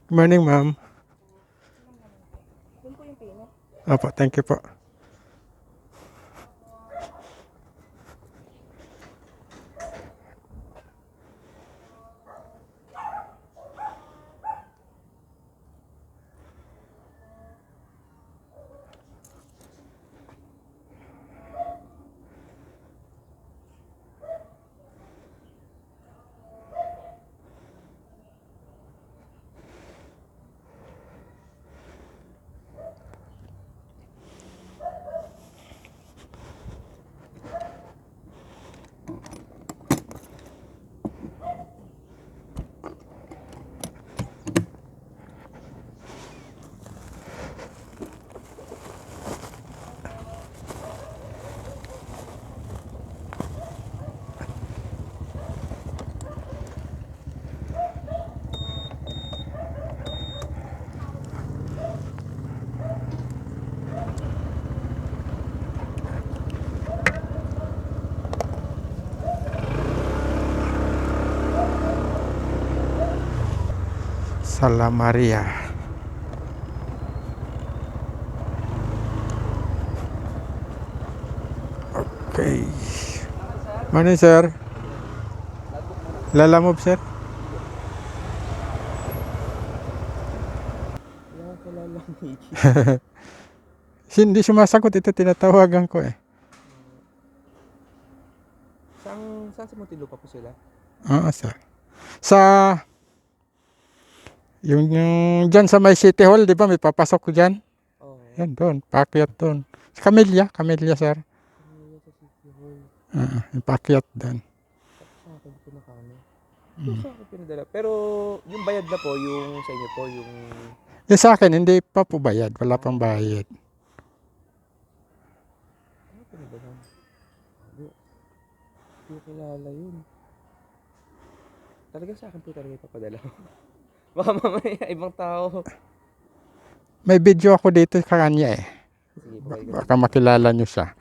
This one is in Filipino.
Good morning, ma'am. Yun po yung pino. Opo, thank you po. Sala Maria. Okay. Morning, sir. Lalamove, sir. Wala akong kilalang Mickey. Hindi sumasagot. Ito tinatawagan ko eh. Saan sa Muntinlupa po sila? Oo, sir. Sa yung dyan sa may City Hall, di ba? May papasok ko dyan. Oo. Yan doon. Paakyat doon. Camellia, sir. Kanila sa City Hall. Yung paakyat doon. Sa akin pinakano. Ito sa akin pinadala. Pero yung bayad na po, yung sa inyo po, yung... Yung sa akin, hindi pa po bayad. Wala pang bayad. Ano pinadala? Hindi ko kilala yun. Talaga sa akin po talaga ipapadala. Baka mamaya ibang tao. May video ako dito sa kanya eh. Sige po kayo. Baka makilala nyo siya.